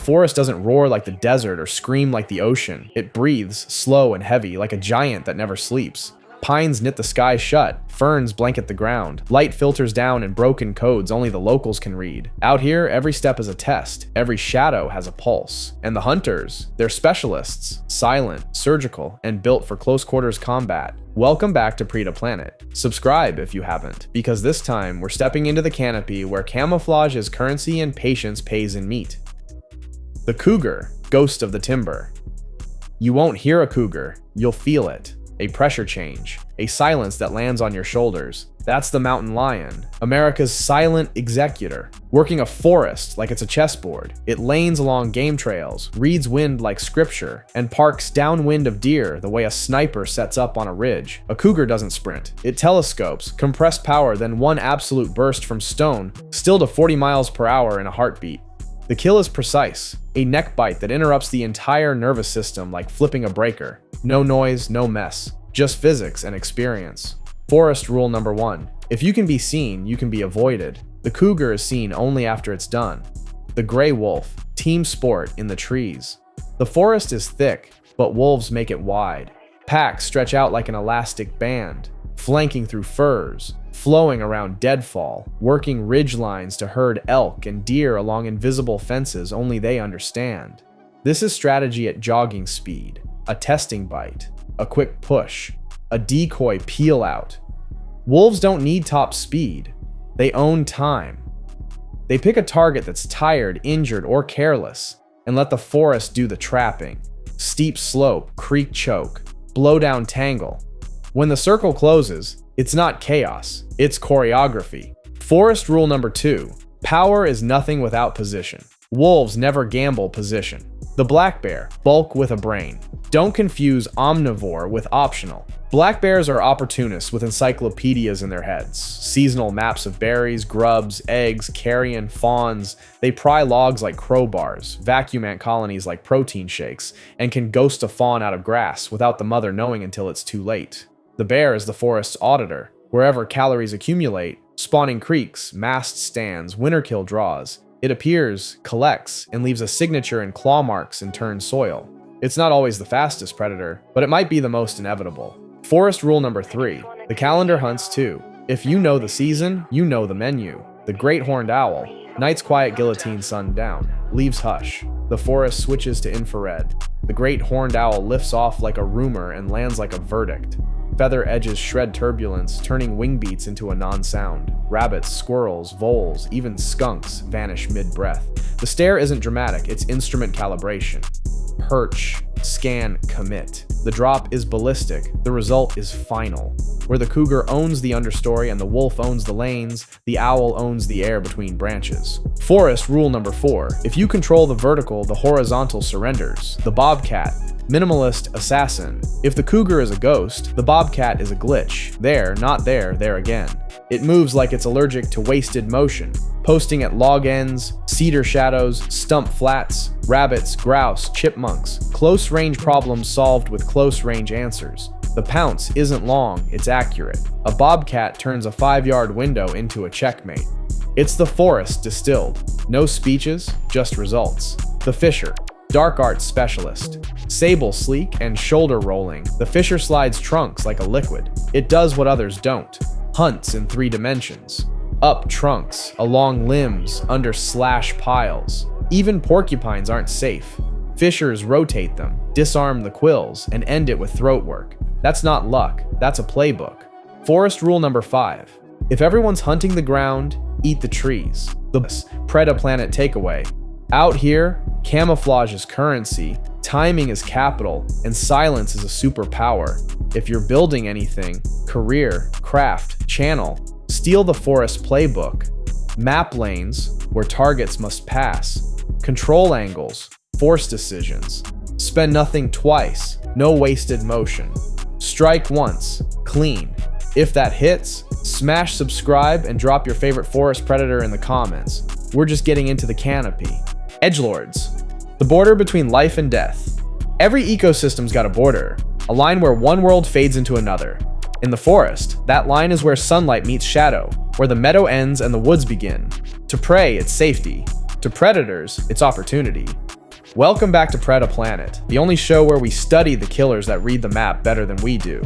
forest doesn't roar like the desert or scream like the ocean. It breathes, slow and heavy, like a giant that never sleeps. Pines knit the sky shut, ferns blanket the ground, light filters down in broken codes only the locals can read. Out here, every step is a test, every shadow has a pulse. And the hunters, they're specialists, silent, surgical, and built for close quarters combat. Welcome back to Preda Planet. Subscribe if you haven't, because this time we're stepping into the canopy where camouflage is currency and patience pays in meat. The cougar, ghost of the timber. You won't hear a cougar, you'll feel it. A pressure change, a silence that lands on your shoulders. That's the mountain lion, America's silent executor, working a forest like it's a chessboard. It lanes along game trails, reads wind like scripture, and parks downwind of deer the way a sniper sets up on a ridge. A cougar doesn't sprint. It telescopes, compressed power, then one absolute burst from stone, still to 40 miles per hour in a heartbeat. The kill is precise, a neck bite that interrupts the entire nervous system like flipping a breaker. No noise, no mess, just physics and experience. Forest rule number 1. If you can be seen, you can be avoided. The cougar is seen only after it's done. The gray wolf, team sport in the trees. The forest is thick, but wolves make it wide. Packs stretch out like an elastic band, flanking through firs, flowing around deadfall, working ridge lines to herd elk and deer along invisible fences only they understand. This is strategy at jogging speed, a testing bite, a quick push, a decoy peel out. Wolves don't need top speed, they own time. They pick a target that's tired, injured, or careless, and let the forest do the trapping. Steep slope, creek choke, blow down tangle. When the circle closes, it's not chaos, it's choreography. Forest rule number 2. Power is nothing without position. Wolves never gamble position. The black bear, bulk with a brain. Don't confuse omnivore with optional. Black bears are opportunists with encyclopedias in their heads. Seasonal maps of berries, grubs, eggs, carrion, fawns. They pry logs like crowbars, vacuum ant colonies like protein shakes, and can ghost a fawn out of grass without the mother knowing until it's too late. The bear is the forest's auditor. Wherever calories accumulate, spawning creeks, mast stands, winter kill draws, it appears, collects, and leaves a signature in claw marks and turned soil. It's not always the fastest predator, but it might be the most inevitable. Forest rule number 3. The calendar hunts too. If you know the season, you know the menu. The great horned owl, night's quiet guillotine sundown, leaves hush. The forest switches to infrared. The great horned owl lifts off like a rumor and lands like a verdict. Feather edges shred turbulence, turning wing beats into a non-sound. Rabbits, squirrels, voles, even skunks vanish mid-breath. The stare isn't dramatic, it's instrument calibration. Perch, scan, commit. The drop is ballistic, the result is final. Where the cougar owns the understory and the wolf owns the lanes, the owl owns the air between branches. Forest rule number 4. If you control the vertical, the horizontal surrenders. The bobcat, minimalist assassin. If the cougar is a ghost, the bobcat is a glitch. There, not there, there again. It moves like it's allergic to wasted motion, posting at log ends, cedar shadows, stump flats, rabbits, grouse, chipmunks. Close range problems solved with close range answers. The pounce isn't long, it's accurate. A bobcat turns a 5-yard window into a checkmate. It's the forest distilled. No speeches, just results. The fisher, dark arts specialist. Sable sleek and shoulder rolling, the fisher slides trunks like a liquid. It does what others don't. Hunts in 3 dimensions. Up trunks, along limbs, under slash piles. Even porcupines aren't safe. Fishers rotate them, disarm the quills, and end it with throat work. That's not luck, that's a playbook. Forest rule number 5. If everyone's hunting the ground, eat the trees. The Preda Planet takeaway. Out here, camouflage is currency, timing is capital, and silence is a superpower. If you're building anything, career, craft, channel, steal the forest playbook. Map lanes, where targets must pass. Control angles, force decisions. Spend nothing twice, no wasted motion. Strike once, clean. If that hits, smash subscribe and drop your favorite forest predator in the comments. We're just getting into the canopy. Edgelords, the border between life and death. Every ecosystem's got a border, a line where one world fades into another. In the forest, that line is where sunlight meets shadow, where the meadow ends and the woods begin. To prey, it's safety. To predators, it's opportunity. Welcome back to Preda Planet, the only show where we study the killers that read the map better than we do.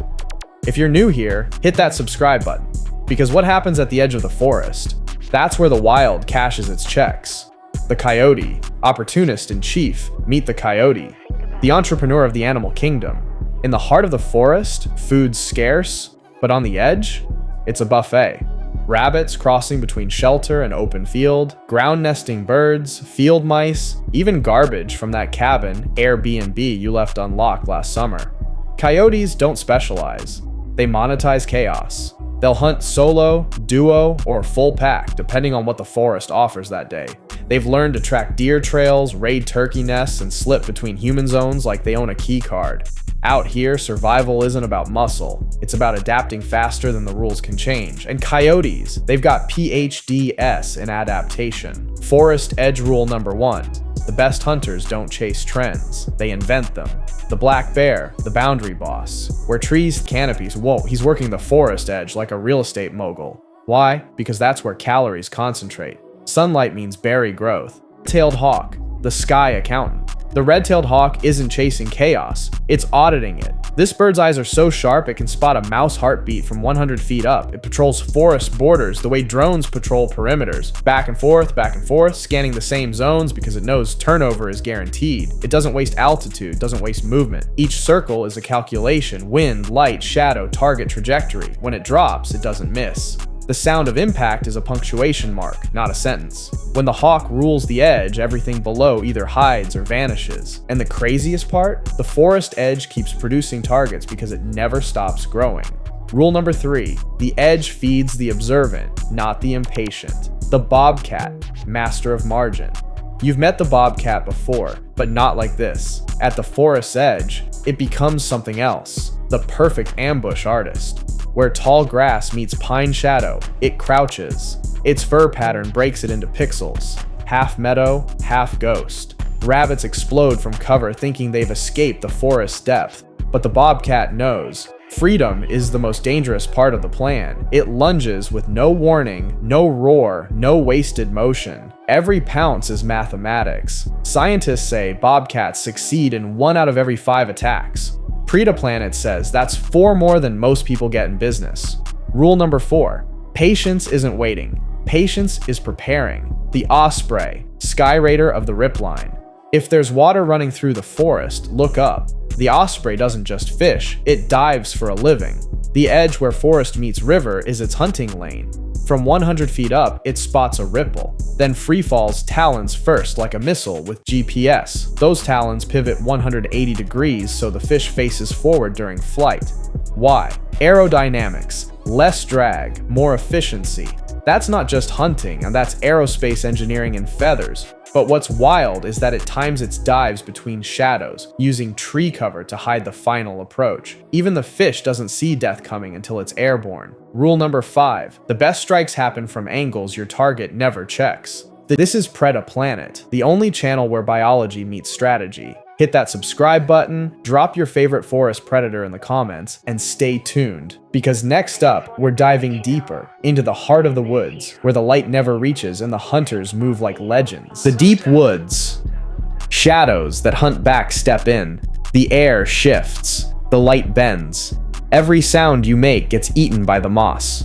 If you're new here, hit that subscribe button, because what happens at the edge of the forest? That's where the wild cashes its checks. The coyote, opportunist in chief, meet the coyote, the entrepreneur of the animal kingdom. In the heart of the forest, food's scarce, but on the edge, it's a buffet. Rabbits crossing between shelter and open field, ground nesting birds, field mice, even garbage from that cabin, Airbnb, you left unlocked last summer. Coyotes don't specialize. They monetize chaos. They'll hunt solo, duo, or full pack, depending on what the forest offers that day. They've learned to track deer trails, raid turkey nests, and slip between human zones like they own a key card. Out here, survival isn't about muscle. It's about adapting faster than the rules can change. And coyotes, they've got PhDs in adaptation. Forest edge rule number 1. The best hunters don't chase trends. They invent them. The black bear, the boundary boss. Where trees, canopies, whoa, he's working the forest edge like a real estate mogul. Why? Because that's where calories concentrate. Sunlight means berry growth. Red-tailed hawk, the sky accountant. The red-tailed hawk isn't chasing chaos, it's auditing it. This bird's eyes are so sharp it can spot a mouse heartbeat from 100 feet up. It patrols forest borders the way drones patrol perimeters. Back and forth, scanning the same zones because it knows turnover is guaranteed. It doesn't waste altitude, doesn't waste movement. Each circle is a calculation: wind, light, shadow, target, trajectory. When it drops, it doesn't miss. The sound of impact is a punctuation mark, not a sentence. When the hawk rules the edge, everything below either hides or vanishes. And the craziest part? The forest edge keeps producing targets because it never stops growing. Rule number 3, the edge feeds the observant, not the impatient. The bobcat, master of margin. You've met the bobcat before, but not like this. At the forest's edge, it becomes something else. The perfect ambush artist. Where tall grass meets pine shadow, it crouches. Its fur pattern breaks it into pixels. Half meadow, half ghost. Rabbits explode from cover thinking they've escaped the forest's depth. But the bobcat knows. Freedom is the most dangerous part of the plan. It lunges with no warning, no roar, no wasted motion. Every pounce is mathematics. Scientists say bobcats succeed in 1 out of every 5 attacks. Preda Planet says that's 4 more than most people get in business. Rule number 4, patience isn't waiting. Patience is preparing. The osprey, sky raider of the ripline. If there's water running through the forest, look up. The osprey doesn't just fish, it dives for a living. The edge where forest meets river is its hunting lane. From 100 feet up, it spots a ripple, then free falls talons first like a missile with GPS. Those talons pivot 180 degrees so the fish faces forward during flight. Why? Aerodynamics, less drag, more efficiency. That's not just hunting, and that's aerospace engineering in feathers. But what's wild is that it times its dives between shadows, using tree cover to hide the final approach. Even the fish doesn't see death coming until it's airborne. Rule number 5, the best strikes happen from angles your target never checks. This is Preda Planet, the only channel where biology meets strategy. Hit that subscribe button, drop your favorite forest predator in the comments, and stay tuned. Because next up, we're diving deeper into the heart of the woods, where the light never reaches and the hunters move like legends. The deep woods. Shadows that hunt back step in. The air shifts. The light bends. Every sound you make gets eaten by the moss.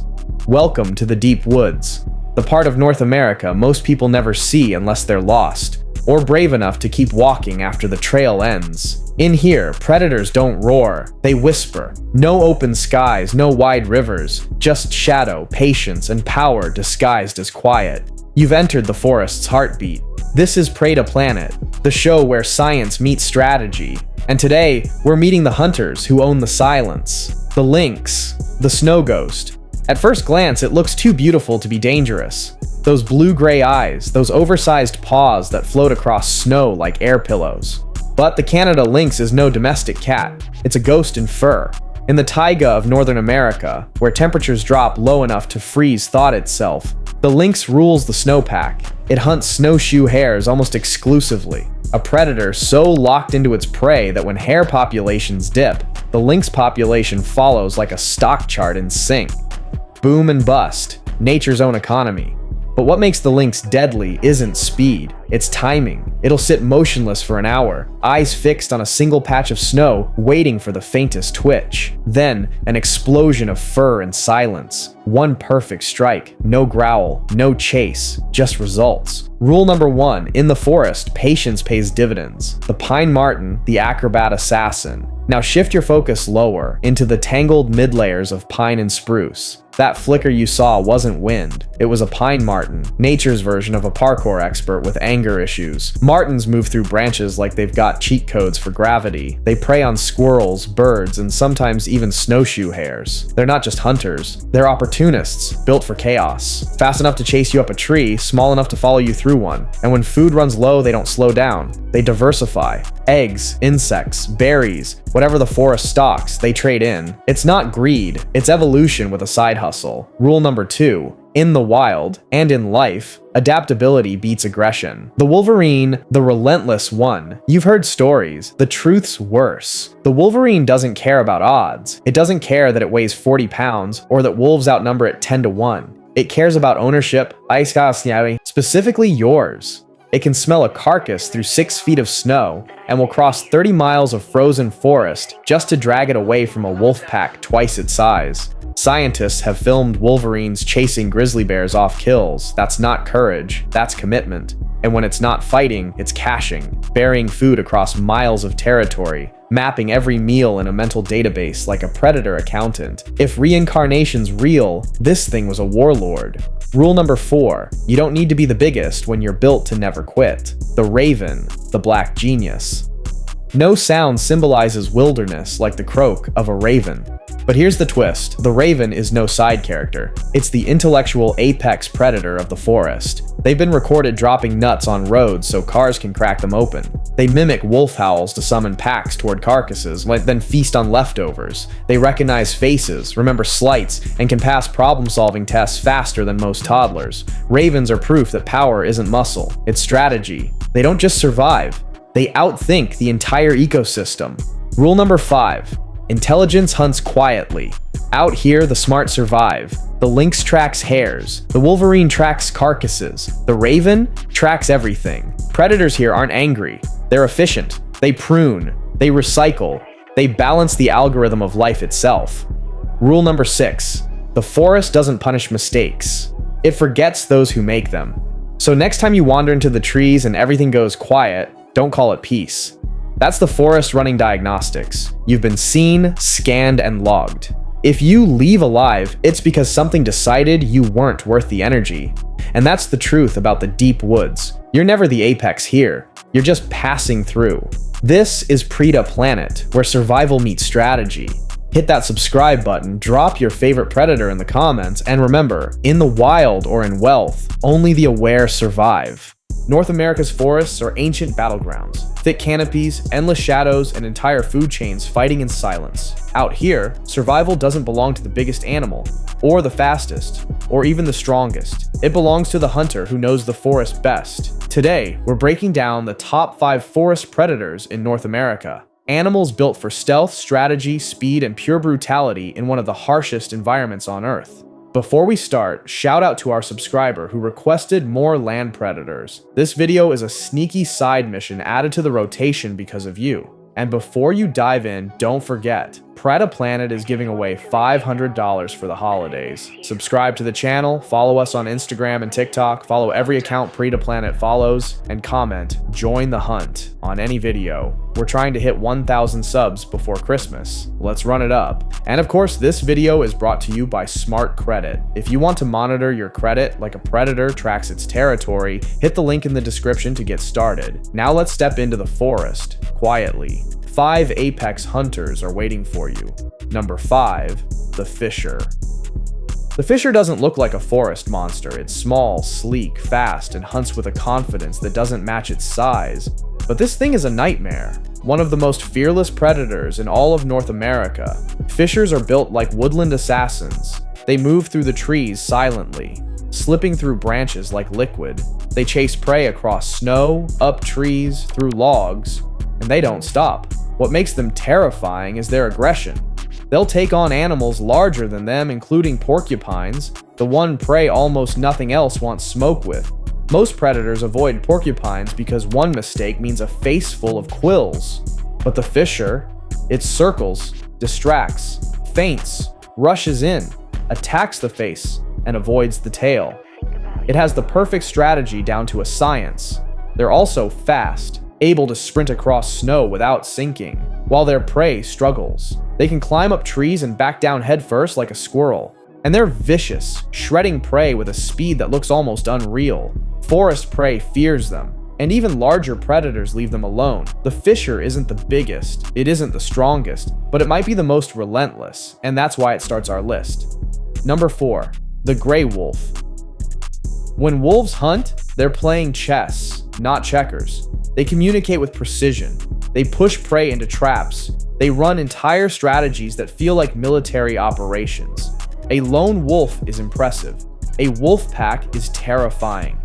Welcome to the deep woods. The part of North America most people never see unless they're lost, or brave enough to keep walking after the trail ends. In here, predators don't roar, they whisper. No open skies, no wide rivers, just shadow, patience, and power disguised as quiet. You've entered the forest's heartbeat. This is Preda Planet, the show where science meets strategy. And today, we're meeting the hunters who own the silence, the lynx, the snow ghost. At first glance, it looks too beautiful to be dangerous. Those blue-gray eyes, those oversized paws that float across snow like air pillows. But the Canada lynx is no domestic cat. It's a ghost in fur. In the taiga of Northern America, where temperatures drop low enough to freeze thought itself, the lynx rules the snowpack. It hunts snowshoe hares almost exclusively, a predator so locked into its prey that when hare populations dip, the lynx population follows like a stock chart in sync. Boom and bust, nature's own economy. But what makes the lynx deadly isn't speed, it's timing. It'll sit motionless for an hour, eyes fixed on a single patch of snow, waiting for the faintest twitch. Then, an explosion of fur and silence. One perfect strike, no growl, no chase, just results. Rule number 1, in the forest, patience pays dividends. The pine marten, the acrobat assassin. Now shift your focus lower, into the tangled mid-layers of pine and spruce. That flicker you saw wasn't wind, it was a pine marten, nature's version of a parkour expert with anger issues. Martens move through branches like they've got cheat codes for gravity. They prey on squirrels, birds, and sometimes even snowshoe hares. They're not just hunters, they're opportunists, built for chaos. Fast enough to chase you up a tree, small enough to follow you through one. And when food runs low, they don't slow down. They diversify. Eggs, insects, berries, whatever the forest stocks, they trade in. It's not greed, it's evolution with a side hustle. Rule number 2, in the wild, and in life, adaptability beats aggression. The wolverine, the relentless one. You've heard stories, the truth's worse. The wolverine doesn't care about odds. It doesn't care that it weighs 40 pounds, or that wolves outnumber it 10-1. It cares about ownership, specifically yours. It can smell a carcass through 6 feet of snow and will cross 30 miles of frozen forest just to drag it away from a wolf pack twice its size. Scientists have filmed wolverines chasing grizzly bears off kills. That's not courage, that's commitment. And when it's not fighting, it's caching, burying food across miles of territory, mapping every meal in a mental database like a predator accountant. If reincarnation's real, this thing was a warlord. Rule number 4, you don't need to be the biggest when you're built to never quit. The raven, the black genius. No sound symbolizes wilderness like the croak of a raven. But here's the twist, the raven is no side character. It's the intellectual apex predator of the forest. They've been recorded dropping nuts on roads so cars can crack them open. They mimic wolf howls to summon packs toward carcasses, then feast on leftovers. They recognize faces, remember slights, and can pass problem-solving tests faster than most toddlers. Ravens are proof that power isn't muscle, it's strategy. They don't just survive, they outthink the entire ecosystem. Rule number 5, intelligence hunts quietly. Out here, the smart survive. The lynx tracks hares. The wolverine tracks carcasses. The raven tracks everything. Predators here aren't angry. They're efficient. They prune. They recycle. They balance the algorithm of life itself. Rule number 6, the forest doesn't punish mistakes. It forgets those who make them. So next time you wander into the trees and everything goes quiet, don't call it peace. That's the forest running diagnostics. You've been seen, scanned, and logged. If you leave alive, it's because something decided you weren't worth the energy. And that's the truth about the deep woods. You're never the apex here. You're just passing through. This is Preda Planet, where survival meets strategy. Hit that subscribe button, drop your favorite predator in the comments, and remember, in the wild or in wealth, only the aware survive. North America's forests are ancient battlegrounds. Thick canopies, endless shadows, and entire food chains fighting in silence. Out here, survival doesn't belong to the biggest animal, or the fastest, or even the strongest. It belongs to the hunter who knows the forest best. Today, we're breaking down the top 5 forest predators in North America. Animals built for stealth, strategy, speed, and pure brutality in one of the harshest environments on Earth. Before we start, shout out to our subscriber who requested more land predators. This video is a sneaky side mission added to the rotation because of you. And before you dive in, don't forget, Preda Planet is giving away $500 for the holidays. Subscribe to the channel, follow us on Instagram and TikTok, follow every account Preda Planet follows, and comment, join the hunt on any video. We're trying to hit 1,000 subs before Christmas. Let's run it up. And of course, this video is brought to you by Smart Credit. If you want to monitor your credit like a predator tracks its territory, hit the link in the description to get started. Now let's step into the forest, quietly. 5 apex hunters are waiting for you. Number 5, the Fisher. The Fisher doesn't look like a forest monster. It's small, sleek, fast, and hunts with a confidence that doesn't match its size. But this thing is a nightmare. One of the most fearless predators in all of North America. Fishers are built like woodland assassins. They move through the trees silently, slipping through branches like liquid. They chase prey across snow, up trees, through logs, and they don't stop. What makes them terrifying is their aggression. They'll take on animals larger than them, including porcupines, the one prey almost nothing else wants smoke with. Most predators avoid porcupines because one mistake means a face full of quills. But the fisher, it circles, distracts, feints, rushes in, attacks the face, and avoids the tail. It has the perfect strategy down to a science. They're also fast, able to sprint across snow without sinking, while their prey struggles. They can climb up trees and back down headfirst like a squirrel. And they're vicious, shredding prey with a speed that looks almost unreal. Forest prey fears them, and even larger predators leave them alone. The fisher isn't the biggest, it isn't the strongest, but it might be the most relentless, and that's why it starts our list. Number 4, the gray wolf. When wolves hunt, they're playing chess, not checkers. They communicate with precision. They push prey into traps. They run entire strategies that feel like military operations. A lone wolf is impressive. A wolf pack is terrifying.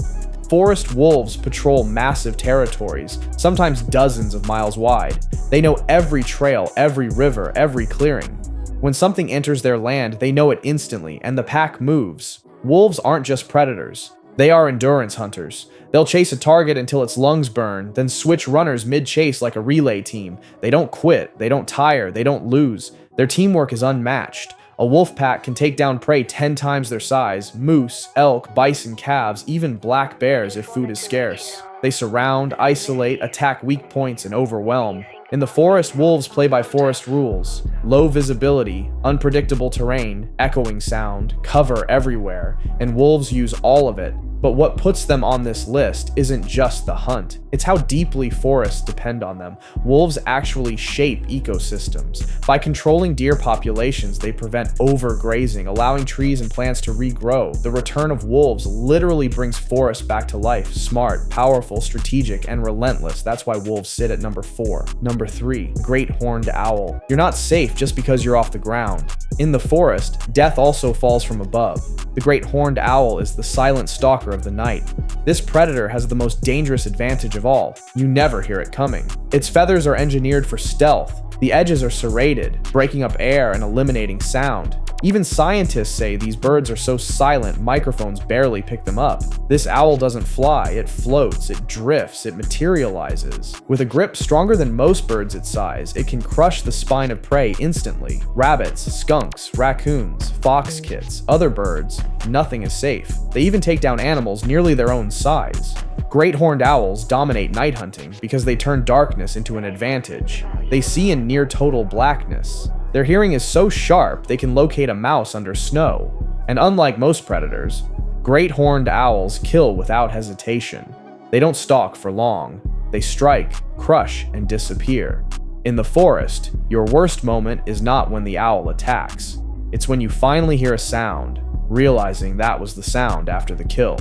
Forest wolves patrol massive territories, sometimes dozens of miles wide. They know every trail, every river, every clearing. When something enters their land, they know it instantly, and the pack moves. Wolves aren't just predators. They are endurance hunters. They'll chase a target until its lungs burn, then switch runners mid-chase like a relay team. They don't quit, they don't tire, they don't lose. Their teamwork is unmatched. A wolf pack can take down prey 10 times their size: moose, elk, bison, calves, even black bears if food is scarce. They surround, isolate, attack weak points, and overwhelm. In the forest, wolves play by forest rules: low visibility, unpredictable terrain, echoing sound, cover everywhere, and wolves use all of it. But what puts them on this list isn't just the hunt, it's how deeply forests depend on them. Wolves actually shape ecosystems. By controlling deer populations, they prevent overgrazing, allowing trees and plants to regrow. The return of wolves literally brings forests back to life. Smart, powerful, strategic, and relentless. That's why wolves sit at number 4. Number 3, great horned owl. You're not safe just because you're off the ground. In the forest, death also falls from above. The great horned owl is the silent stalker of the night. This predator has the most dangerous advantage of all: you never hear it coming. Its feathers are engineered for stealth. The edges are serrated, breaking up air and eliminating sound. Even scientists say these birds are so silent, microphones barely pick them up. This owl doesn't fly, it floats, it drifts, it materializes. With a grip stronger than most birds its size, it can crush the spine of prey instantly. Rabbits, skunks, raccoons, fox kits, other birds, nothing is safe. They even take down animals nearly their own size. Great horned owls dominate night hunting because they turn darkness into an advantage. They see in near total blackness. Their hearing is so sharp they can locate a mouse under snow. And unlike most predators, great horned owls kill without hesitation. They don't stalk for long. They strike, crush, and disappear. In the forest, your worst moment is not when the owl attacks. It's when you finally hear a sound, realizing that was the sound after the kill.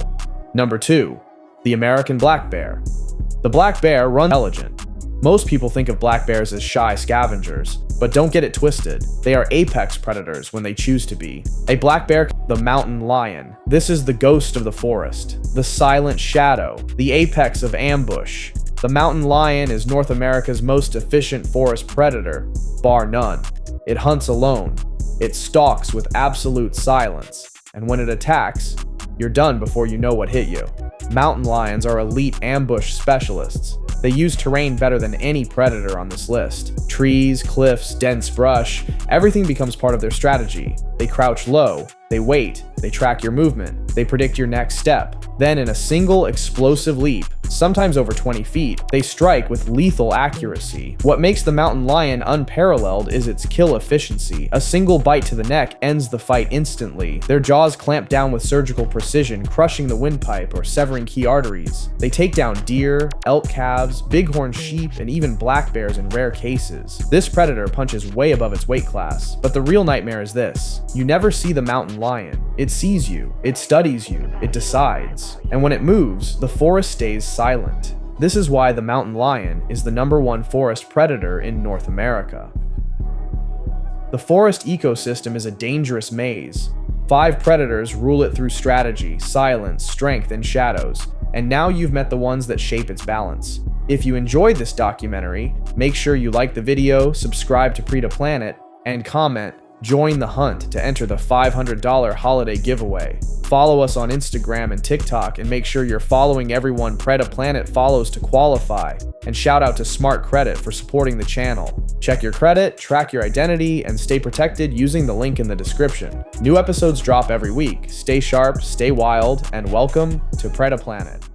Number 2, the American black bear. The black bear runs intelligent. Most people think of black bears as shy scavengers, but don't get it twisted. They are apex predators when they choose to be. A black bear, the mountain lion. This is the ghost of the forest, the silent shadow, the apex of ambush. The mountain lion is North America's most efficient forest predator, bar none. It hunts alone. It stalks with absolute silence. And when it attacks, you're done before you know what hit you. Mountain lions are elite ambush specialists. They use terrain better than any predator on this list. Trees, cliffs, dense brush, everything becomes part of their strategy. They crouch low, they wait, they track your movement, they predict your next step. Then in a single explosive leap, sometimes over 20 feet, they strike with lethal accuracy. What makes the mountain lion unparalleled is its kill efficiency. A single bite to the neck ends the fight instantly. Their jaws clamp down with surgical precision, crushing the windpipe or severing key arteries. They take down deer, elk calves, bighorn sheep, and even black bears in rare cases. This predator punches way above its weight class. But the real nightmare is this: you never see the mountain lion. It sees you, it studies you, it decides. And when it moves, the forest stays silent. This is why the mountain lion is the #1 forest predator in North America. The forest ecosystem is a dangerous maze. 5 predators rule it through strategy, silence, strength, and shadows. And now you've met the ones that shape its balance. If you enjoyed this documentary, make sure you like the video, subscribe to Preda Planet, and comment Join the hunt to enter the $500 holiday giveaway. Follow us on Instagram and TikTok and make sure you're following everyone Preda Planet follows to qualify. And shout out to Smart Credit for supporting the channel. Check your credit, track your identity, and stay protected using the link in the description. New episodes drop every week. Stay sharp, stay wild, and welcome to Preda Planet.